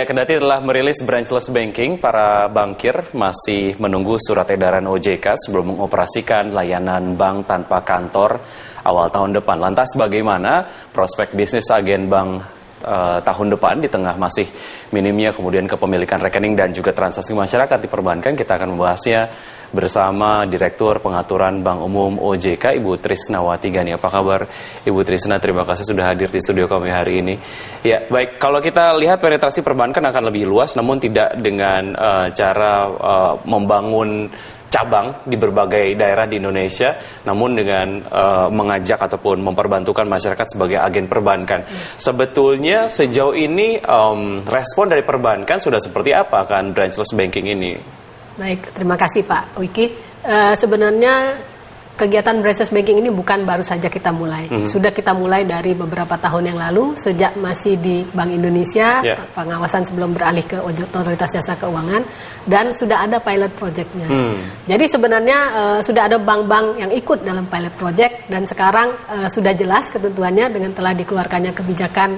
Ya, kendati telah merilis branchless banking, para bankir masih menunggu surat edaran OJK sebelum mengoperasikan layanan bank tanpa kantor awal tahun depan. Lantas bagaimana prospek bisnis agen bank tahun depan di tengah masih minimnya kemudian kepemilikan rekening dan juga transaksi masyarakat di perbankan? Kita akan membahasnya bersama Direktur Pengaturan Bank Umum OJK, Ibu Trisnawati Gani. Apa kabar Ibu Trisna? Terima kasih sudah hadir di studio kami hari ini. Ya, baik, kalau kita lihat penetrasi perbankan akan lebih luas, namun tidak dengan cara membangun cabang di berbagai daerah di Indonesia, namun dengan mengajak ataupun memperbantukan masyarakat sebagai agen perbankan. Sebetulnya sejauh ini respon dari perbankan sudah seperti apa akan branchless banking ini? Baik, terima kasih Pak Wiki. Sebenarnya kegiatan branchless banking ini bukan baru saja kita mulai. Sudah kita mulai dari beberapa tahun yang lalu, sejak masih di Bank Indonesia, pengawasan sebelum beralih ke Otoritas Jasa Keuangan, dan sudah ada pilot project-nya. Jadi sebenarnya sudah ada bank-bank yang ikut dalam pilot project, dan sekarang sudah jelas ketentuannya dengan telah dikeluarkannya kebijakan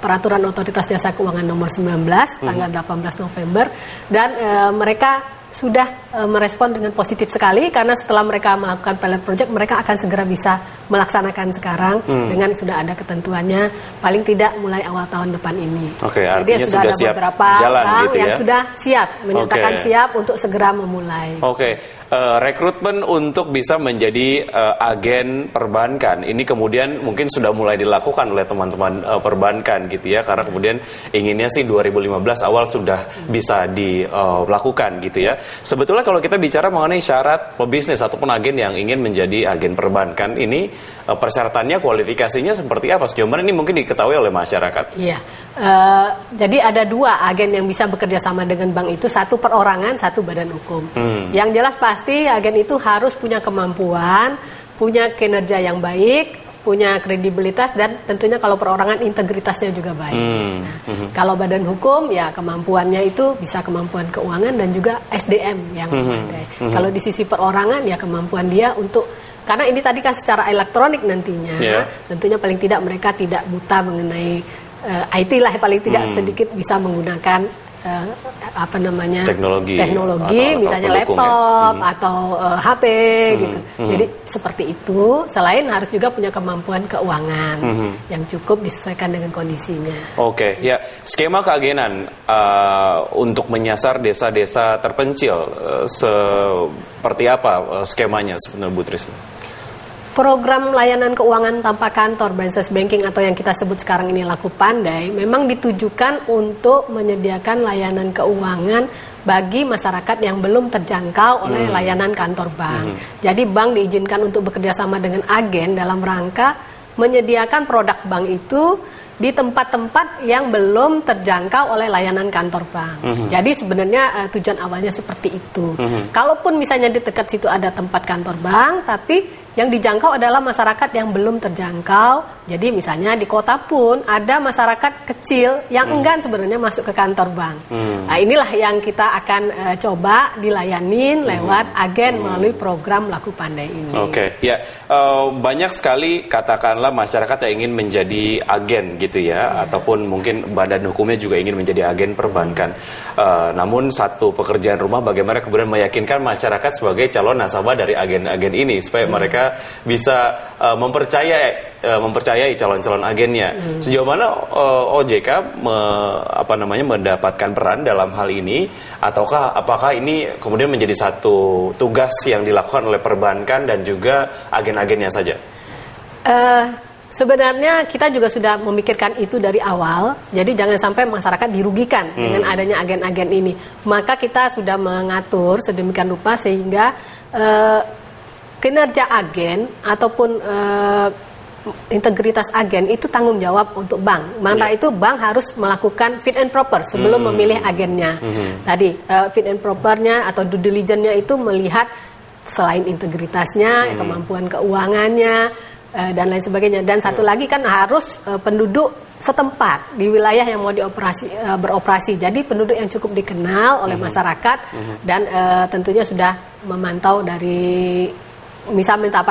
Peraturan Otoritas Jasa Keuangan nomor 19 tanggal 18 November, dan mereka sudah merespon dengan positif sekali, karena setelah mereka melakukan pilot project, mereka akan segera bisa melaksanakan sekarang dengan sudah ada ketentuannya paling tidak mulai awal tahun depan ini. Oke, jadi sudah ada siap beberapa jalan bank gitu ya? Yang sudah siap menyatakan siap untuk segera memulai. Rekrutmen untuk bisa menjadi agen perbankan ini kemudian mungkin sudah mulai dilakukan oleh teman-teman perbankan gitu ya, karena kemudian inginnya sih 2015 awal sudah bisa dilakukan gitu ya. Sebetulnya kalau kita bicara mengenai syarat pebisnis ataupun agen yang ingin menjadi agen perbankan ini, persyaratannya, kualifikasinya seperti apa? Sejauh mana ini mungkin diketahui oleh masyarakat? Iya, jadi ada dua agen yang bisa bekerja sama dengan bank itu, satu perorangan, satu badan hukum. Yang jelas pasti agen itu harus punya kemampuan, punya kinerja yang baik, punya kredibilitas, dan tentunya kalau perorangan integritasnya juga baik. Kalau badan hukum ya kemampuannya itu bisa kemampuan keuangan dan juga SDM yang memadai. Kalau di sisi perorangan ya kemampuan dia untuk, karena ini tadi kan secara elektronik nantinya, tentunya paling tidak mereka tidak buta mengenai IT lah, paling tidak sedikit bisa menggunakan teknologi misalnya laptop atau HP gitu. Jadi seperti itu. Selain harus juga punya kemampuan keuangan yang cukup disesuaikan dengan kondisinya. Oke, ya, skema keagenan untuk menyasar desa-desa terpencil seperti apa skemanya sebenarnya, Bu Trisna? Program layanan keuangan tanpa kantor, branchless banking atau yang kita sebut sekarang ini Laku Pandai, memang ditujukan untuk menyediakan layanan keuangan bagi masyarakat yang belum terjangkau oleh layanan kantor bank. Jadi bank diizinkan untuk bekerja sama dengan agen dalam rangka menyediakan produk bank itu di tempat-tempat yang belum terjangkau oleh layanan kantor bank. Jadi sebenarnya tujuan awalnya seperti itu. Kalaupun misalnya di dekat situ ada tempat kantor bank, tapi yang dijangkau adalah masyarakat yang belum terjangkau. Jadi misalnya di kota pun ada masyarakat kecil yang enggan sebenarnya masuk ke kantor bank. Nah, inilah yang kita akan coba dilayanin lewat agen melalui program Laku Pandai ini. Oke, ya, banyak sekali katakanlah masyarakat yang ingin menjadi agen gitu ya, ataupun mungkin badan hukumnya juga ingin menjadi agen perbankan. Namun satu pekerjaan rumah bagaimana kemudian meyakinkan masyarakat sebagai calon nasabah dari agen-agen ini supaya mereka bisa mempercayai calon-calon agennya. Sejauh mana OJK mendapatkan peran dalam hal ini, ataukah apakah ini kemudian menjadi satu tugas yang dilakukan oleh perbankan dan juga agen-agennya saja? Sebenarnya kita juga sudah memikirkan itu dari awal, jadi jangan sampai masyarakat dirugikan dengan adanya agen-agen ini. Maka kita sudah mengatur sedemikian rupa sehingga kinerja agen ataupun integritas agen itu tanggung jawab untuk bank. Maka itu bank harus melakukan fit and proper sebelum memilih agennya. Tadi fit and propernya atau due diligence-nya itu melihat selain integritasnya, kemampuan keuangannya, dan lain sebagainya. Dan satu lagi kan harus penduduk setempat di wilayah yang mau beroperasi. Jadi penduduk yang cukup dikenal oleh masyarakat dan tentunya sudah memantau dari misal minta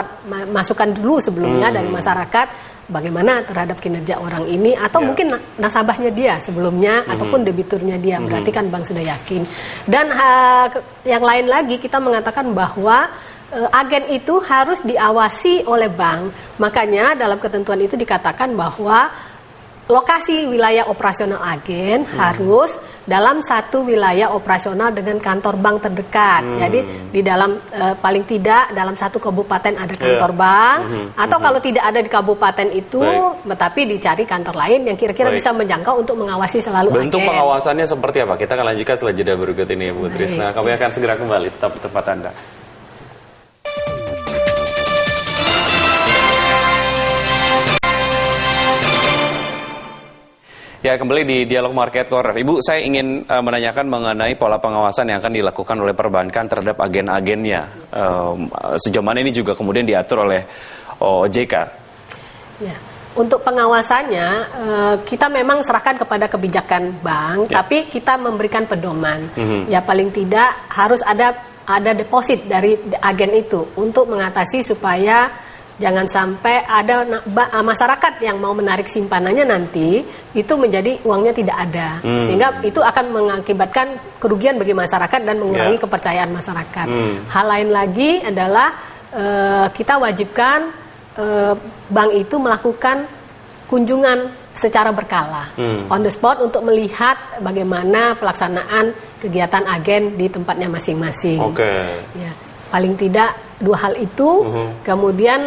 masukan dulu sebelumnya dari masyarakat bagaimana terhadap kinerja orang ini, atau mungkin nasabahnya dia sebelumnya ataupun debiturnya dia, berarti kan bank sudah yakin. Dan yang lain lagi kita mengatakan bahwa agen itu harus diawasi oleh bank. Makanya dalam ketentuan itu dikatakan bahwa lokasi wilayah operasional agen harus dalam satu wilayah operasional dengan kantor bank terdekat. Jadi di dalam paling tidak dalam satu kabupaten ada kantor bank, atau kalau tidak ada di kabupaten itu, tetapi dicari kantor lain yang kira-kira bisa menjangkau untuk mengawasi selalu bentuk agen. Pengawasannya seperti apa? Kita akan lanjutkan setelah jeda berikut ini, Bu Trisna. Kami akan segera kembali, tetap di tempat Anda. Ya, kembali di Dialog Market Corner. Ibu, saya ingin menanyakan mengenai pola pengawasan yang akan dilakukan oleh perbankan terhadap agen-agennya. Sejauh mana ini juga kemudian diatur oleh OJK? Ya, untuk pengawasannya, kita memang serahkan kepada kebijakan bank, tapi kita memberikan pedoman. Ya, paling tidak harus ada deposit dari agen itu untuk mengatasi supaya jangan sampai ada masyarakat yang mau menarik simpanannya nanti itu menjadi uangnya tidak ada, sehingga itu akan mengakibatkan kerugian bagi masyarakat dan mengurangi kepercayaan masyarakat. Hal lain lagi adalah kita wajibkan bank itu melakukan kunjungan secara berkala, on the spot, untuk melihat bagaimana pelaksanaan kegiatan agen di tempatnya masing-masing. Ya, paling tidak 2 hal itu. Kemudian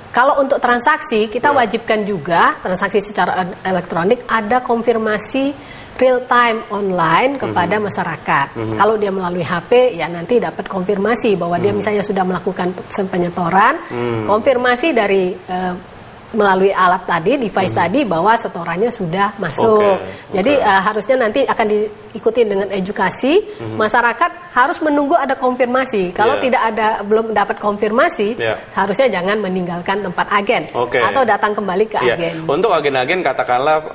kalau untuk transaksi kita wajibkan juga transaksi secara elektronik ada konfirmasi real time online kepada masyarakat. Kalau dia melalui HP, ya nanti dapat konfirmasi bahwa dia misalnya sudah melakukan penyetoran, konfirmasi dari melalui alat tadi, device tadi, bahwa setorannya sudah masuk. Jadi harusnya nanti akan diikuti dengan edukasi. Masyarakat harus menunggu ada konfirmasi. Kalau belum dapat konfirmasi, harusnya jangan meninggalkan tempat agen atau datang kembali ke agen. Untuk agen-agen katakanlah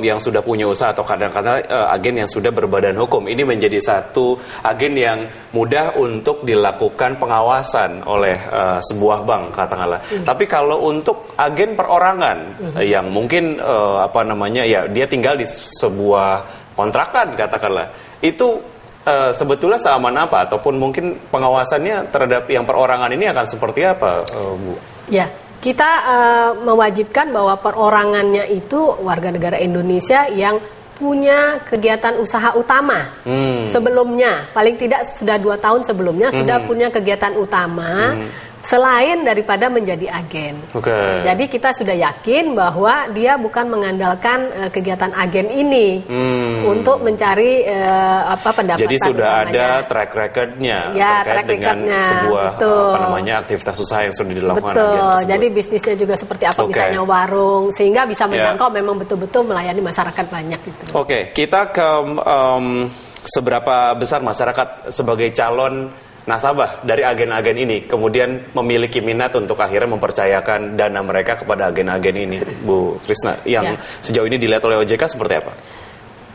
yang sudah punya usaha atau kadang-kadang agen yang sudah berbadan hukum, ini menjadi satu agen yang mudah untuk dilakukan pengawasan oleh sebuah bank katakanlah. Tapi kalau untuk agen perorangan yang mungkin dia tinggal di sebuah kontrakan katakanlah, itu sebetulnya seaman apa, ataupun mungkin pengawasannya terhadap yang perorangan ini akan seperti apa, Bu? Ya, kita mewajibkan bahwa perorangannya itu warga negara Indonesia yang punya kegiatan usaha utama sebelumnya, paling tidak sudah 2 tahun sebelumnya sudah punya kegiatan utama selain daripada menjadi agen. Jadi kita sudah yakin bahwa dia bukan mengandalkan kegiatan agen ini untuk mencari pendapatan. Jadi sudah ada track record-nya terkait dengan sebuah aktivitas usaha yang sudah dilakukan agen tersebut. Jadi bisnisnya juga seperti apa, misalnya warung, sehingga bisa menjangkau memang betul-betul melayani masyarakat banyak gitu. Kita ke seberapa besar masyarakat sebagai calon nasabah dari agen-agen ini kemudian memiliki minat untuk akhirnya mempercayakan dana mereka kepada agen-agen ini, Bu Trisna, yang sejauh ini dilihat oleh OJK seperti apa?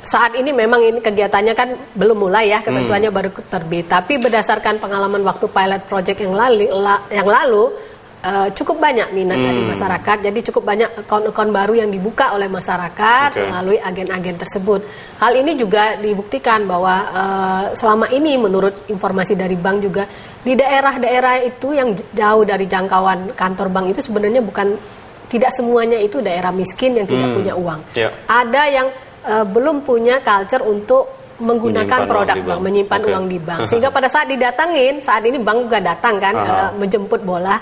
Saat ini memang ini kegiatannya kan belum mulai ya, ketentuannya baru terbit, tapi berdasarkan pengalaman waktu pilot project yang lalu cukup banyak minat dari masyarakat. Jadi cukup banyak akun-akun baru yang dibuka oleh masyarakat melalui agen-agen tersebut. Hal ini juga dibuktikan bahwa selama ini menurut informasi dari bank juga di daerah-daerah itu yang jauh dari jangkauan kantor bank itu sebenarnya tidak semuanya itu daerah miskin yang tidak punya uang. Ada yang belum punya culture untuk menggunakan produk bank, menyimpan uang di bank, sehingga pada saat didatangin, saat ini bank juga datang kan menjemput bola,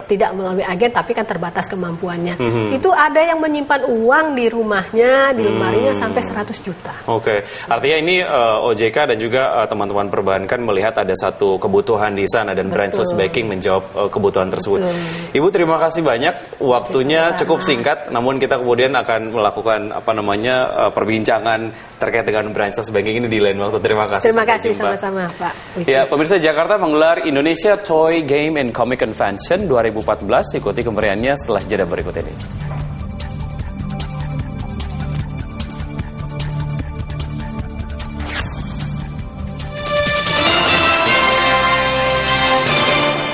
tidak melalui agen tapi kan terbatas kemampuannya. Itu ada yang menyimpan uang di rumahnya, di lemarinya sampai 100 juta. Artinya ini OJK dan juga teman-teman perbankan melihat ada satu kebutuhan di sana dan branchless banking menjawab kebutuhan tersebut. Ibu, terima kasih banyak, waktunya cukup singkat, namun kita kemudian akan melakukan perbincangan terkait dengan branchless banking ini di lain waktu. Terima kasih. Terima kasih sama-sama, Pak. Ya, pemirsa, Jakarta menggelar Indonesia Toy Game and Comic Convention 2014. Ikuti kemeriahannya setelah jeda berikut ini.